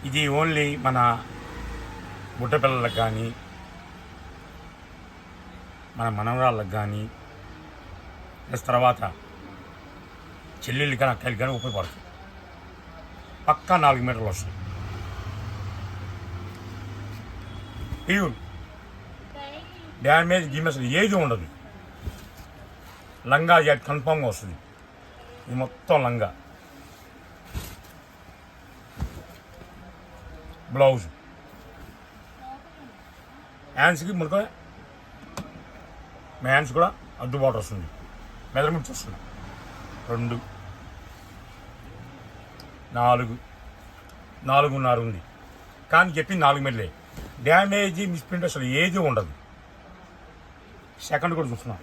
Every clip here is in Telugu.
ఇది ఓన్లీ మన బుట్టపిల్లలకు కానీ మన మనవరాళ్ళకి కానీ ప్లస్ తర్వాత చెల్లెళ్ళు కానీ అక్కడికి కానీ ఉపయోగపడుతుంది. పక్కా 4 మీటర్లు వస్తుంది. ప్యూర్ డ్యామేజ్ గిమ్ అసలు ఏది ఉండదు. లంగా జాకెట్ కన్ఫామ్గా వస్తుంది. ఇది మొత్తం లంగా, బ్లౌజ్, హ్యాండ్స్కి ముడక, హ్యాండ్స్ కూడా అడ్డుబాటు వస్తుంది. మెజర్మెంట్స్ వస్తుంది 2, 4, 4.5 ఉంది. కానీ చెప్పింది 4 మీటర్లే. డ్యామేజ్ మిస్ప్రింట్ అసలు ఏది ఉండదు. సెకండ్ కూడా చూస్తున్నా,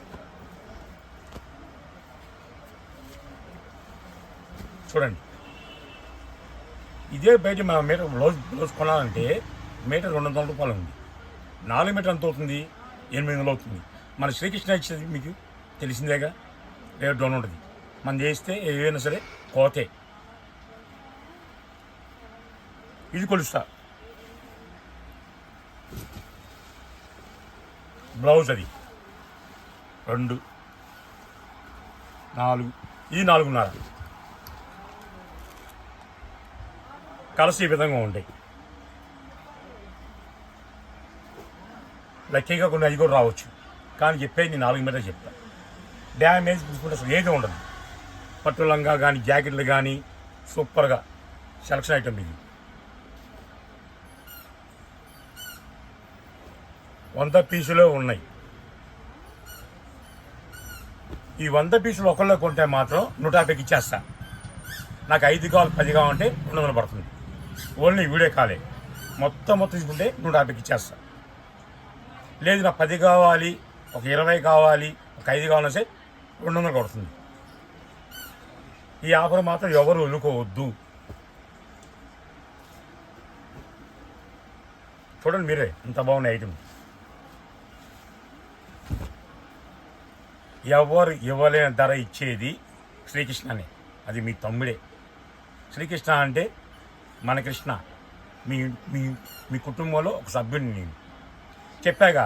చూడండి. ఇదే బయట మన మీటర్ బ్లౌజ్ కొనాలంటే మీటర్ 200 రూపాయలు ఉంది. 4 మీటర్ ఎంత అవుతుంది? 800 అవుతుంది. మన శ్రీకృష్ణ ఇచ్చేది మీకు తెలిసిందేగా, రేట్ డౌన్ ఉంటుంది. మనం చేస్తే ఏదైనా సరే కోతే. ఇది కొలుస్తా. బ్లౌజ్ అది 2, 4, ఇది 4.5. కలసి ఈ విధంగా ఉంటాయి. లక్కీగా కొన్ని 5 కూడా రావచ్చు. కానీ చెప్పేది నేను 4 మీటర్ చెప్తా. డ్యామేజ్ తీసుకుంటే అసలు ఏది ఉండదు. పట్టు లంగా కానీ జాకెట్లు కానీ సూపర్గా సెలక్షన్ ఐటమ్ ఇది. 100 పీసులు ఉన్నాయి. ఈ 100 పీసులు ఒకళ్ళు కొంటే మాత్రం 150కి ఇచ్చేస్తా. నాకు 5 కావాలి 10 కావాలంటే 200 పడుతుంది. ఓన్లీ వీడియో కాలే. మొత్తం తీసుకుంటే 150కి ఇచ్చేస్తా. లేదు నాకు 10 కావాలి, ఒక 20 కావాలి, ఒక 5 కావాలంటే సరే 200 పడుతుంది. ఈ ఆఫర్ మాత్రం ఎవరు వదులుకోవద్దు. చూడండి మీరే ఇంత బాగున్న ఐటమ్. ఎవరు ఇవ్వలేని ధర ఇచ్చేది శ్రీకృష్ణనే. అది మీ తమ్ముడే. శ్రీకృష్ణ అంటే మన కృష్ణ. మీ మీ మీ కుటుంబంలో ఒక సభ్యుడిని నేను చెప్పాగా.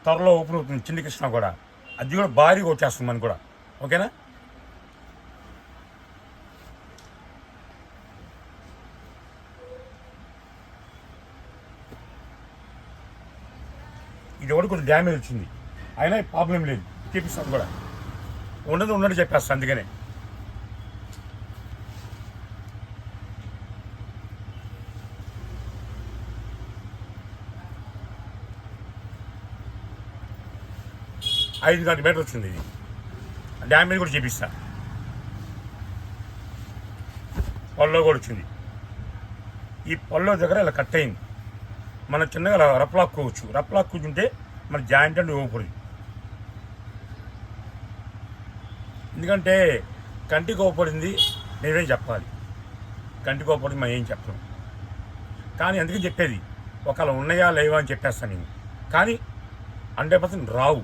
త్వరలో ఓపెన్ అవుతుంది చిన్ని కృష్ణ కూడా. అది కూడా భారీగా వచ్చేస్తుంది మనకు కూడా. ఓకేనా? ఇది కూడా కొంచెం డ్యామేజ్ వచ్చింది, అయినా ప్రాబ్లం లేదు, చూపిస్తాను కూడా. ఉన్నట్టు చెప్పేస్తాను. అందుకనే ఐదు 4 మీటర్ వచ్చింది. ఇది డ్యామేజ్ కూడా చూపిస్తా. పళ్ళో కూడా వచ్చింది. ఈ పళ్ళో దగ్గర ఇలా కట్ అయింది. మనం చిన్నగా రఫ్లాక్కోవచ్చు. రఫ్లాక్ కూర్చుంటే మన జాయింట్ అంటే ఊపిరి. ఎందుకంటే కంటికి ఓపడింది మేమేం చెప్పాలి. కంటికి ఓపడింది మనం ఏం చెప్పలేం. కానీ అందుకని చెప్పేది ఒకవేళ ఉన్నాయా లేవా అని చెప్పేస్తాను నేను. కానీ 100% రావు.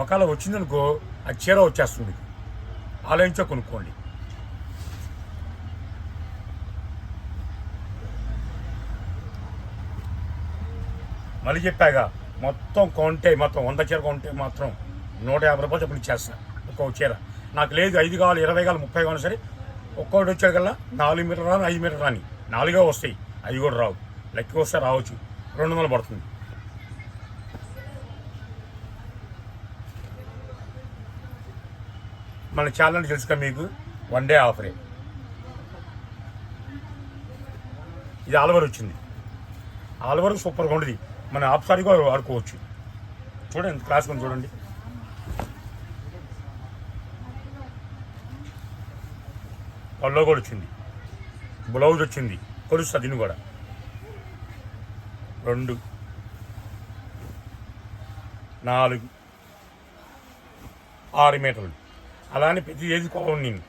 ఒకవేళ వచ్చిందనుకో అది చీర వచ్చేస్తుంది. ఆలోచించో కొనుక్కోండి. మళ్ళీ చెప్పాగా, మొత్తం కొంటే మొత్తం 100 చీర కొంటే మాత్రం 150 రూపాయలు చెప్పి ఇచ్చేస్తాను ఒక్కొక్క చీర. నాకు లేదు 5 కావాలి, 20 కావాలి, 30 కావాలి సరే ఒక్కొక్కటి వచ్చేకల్లా 4 మీటర్ రాని 5 మీటర్ రాని 4 వస్తాయి. 5 కూడా రావు. లెక్క వస్తే రావచ్చు. 200 పడుతుంది. మన ఛానల్ తెలుసుగా మీకు 1 డే ఆఫరే. ఇది ఆల్వర్ వచ్చింది. ఆల్వర్ సూపర్గా ఉండేది. మన ఆఫ్సారి కూడా వాడుకోవచ్చు. చూడండి ఎంత క్లాస్ కొని చూడండి. పళ్ళో కూడా వచ్చింది. బ్లౌజ్ వచ్చింది. కొలుస్తా దీన్ని కూడా. 2, 4, 6 మీటర్లు. అలానే ప్రతి ఏది కొనను నేను.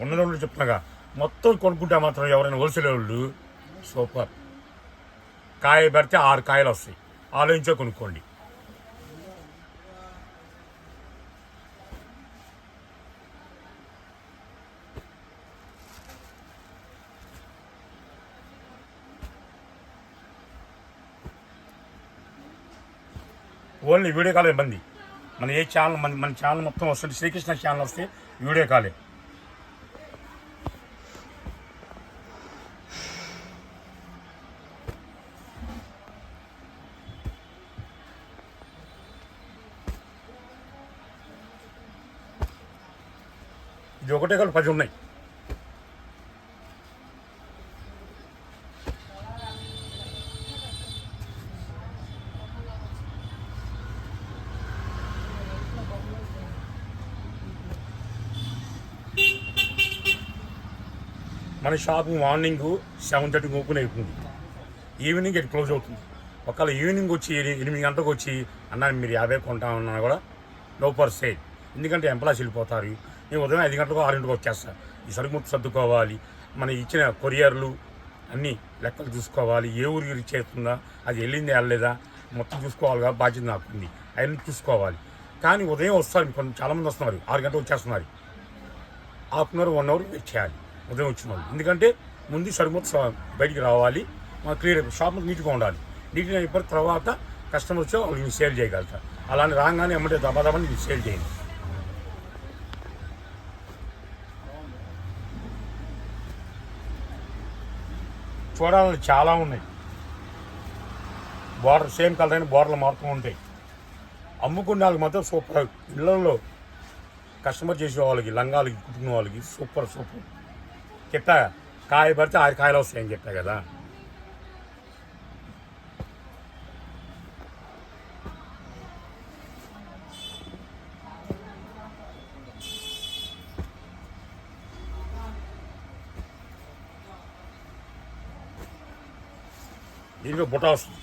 ఉన్న రోజులు చెప్తున్నాగా. మొత్తం కొనుక్కుంటే మాత్రం ఎవరైనా హోల్సేల్ వాళ్ళు సూపర్. కాయ పెడితే 6 కాయలు వస్తాయి. ఆలోచించో కొనుక్కోండి. ఓన్లీ వీడియో కాల్ ఇబ్బంది. మన ఏ ఛానల్ మన ఛానల్ మొత్తం వస్తుంది, శ్రీకృష్ణ ఛానల్ వస్తే వీడియో కాలే. ఇది ఒకటే కాదు 10 ఉన్నాయి. మన షాపు మార్నింగ్ 7:30 ఓపెన్ అవుతుంది, ఈవినింగ్ ఇది క్లోజ్ అవుతుంది. ఒకవేళ ఈవినింగ్ వచ్చి 8 గంటలకు వచ్చి అన్న మీరు 50 కొంటామన్నా కూడా నో పర్ సేల్. ఎందుకంటే ఎంప్లాయీస్ వెళ్ళిపోతారు. నేను ఉదయం 5 గంటలకు 6 గంటలకు వచ్చేస్తాను. ఈ సరుకు మొత్తం సర్దుకోవాలి, మన ఇచ్చిన కొరియర్లు అన్నీ లెక్కలు చూసుకోవాలి, ఏ ఊరికి రీచ్ అవుతుందా, అది వెళ్ళింది వెళ్ళలేదా మొత్తం చూసుకోవాలి. బాధ్యత నాకు ఉంది, అవన్నీ చూసుకోవాలి. కానీ ఉదయం వస్తారు, చాలామంది వస్తున్నారు, 6 గంటలకు వచ్చేస్తున్నారు. ½ గంట 1 అవర్ వెయిట్ చేయాలి ఉదయం వచ్చిన వాళ్ళు. ఎందుకంటే ముందు సరుకు మొత్తం బయటికి రావాలి, క్లియర్ షాప్ నీట్గా ఉండాలి. నీట్గా అయిపోయిన తర్వాత కస్టమర్ వచ్చి వాళ్ళు సేల్ చేయగలుగుతారు. అలానే రాగానే ఎమ్మటే దబాదబని మీరు సేల్ చేయండి. చూడాలని చాలా ఉన్నాయి. బోర్డర్ సేమ్ కలర్ అయిన బోర్డర్లు మారుతూ ఉంటాయి. అమ్ముకునే వాళ్ళకి మాత్రం సూపర్. ఇళ్ళల్లో కస్టమర్ చేసే వాళ్ళకి, లంగాలకి కుట్టుకునే వాళ్ళకి సూపర్. చెప్పా కాయ పడితే 6 కాయలు వస్తాయని చెప్పా కదా. దీంట్లో బుట్ట వస్తుంది.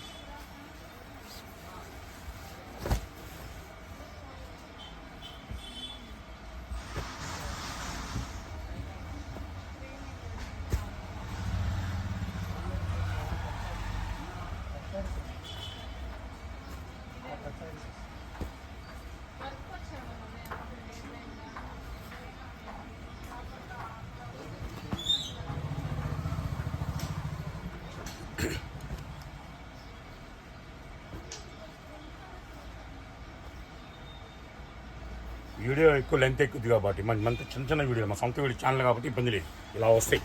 వీడియో ఎక్కువ లెంత్ ఎక్కుద్ది కాబట్టి మన చిన్న వీడియో, మా సొంత వీడియో ఛానల్ కాబట్టి ఇబ్బంది లేదు. ఇలా వస్తాయి.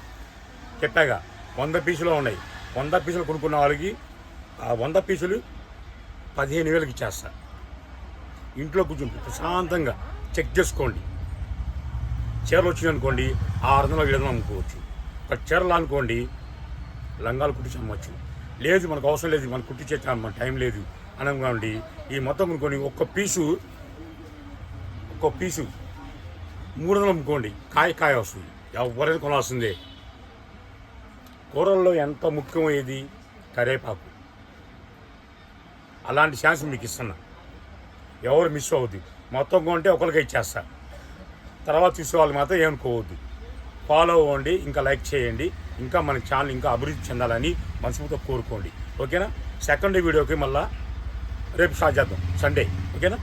చెప్పాగా 100 పీసులు ఉన్నాయి. 100 పీసులు కొనుక్కున్న వాళ్ళకి ఆ 100 పీసులు 15,000కి ఇచ్చేస్తా. ఇంట్లో కూర్చుంటే ప్రశాంతంగా చెక్ చేసుకోండి. చీరలు వచ్చినాయి అనుకోండి 600-700 అమ్ముకోవచ్చు. ఒక చీరలు అనుకోండి లంగాలు కుట్టించి అమ్మవచ్చు. లేదు మనకు అవసరం లేదు, మనకు కుట్టించే మన టైం లేదు అనుకోండి, ఈ మొత్తం కొనుక్కొని ఒక్క పీసు 300 అమ్ముకోండి. కాయ వస్తుంది, ఎవరైనా కొనాల్సిందే. కూరల్లో ఎంత ముఖ్యమయ్యేది కరివేపాకు. అలాంటి ఛాన్స్ మీకు ఇస్తున్నా, ఎవరు మిస్ అవ్వద్దు. మొత్తం కొంటే ఒకరికే ఇచ్చేస్తా. తర్వాత చూసే వాళ్ళు మాత్రం ఏమనుకోవద్దు. ఫాలో అవ్వండి, ఇంకా లైక్ చేయండి, ఇంకా మన ఛానల్ ఇంకా అభివృద్ధి చెందాలని మనసుతో కోరుకోండి. ఓకేనా? సెకండ్ వీడియోకి మళ్ళీ రేపు స్టార్ట్ చేద్దాం, సండే. ఓకేనా?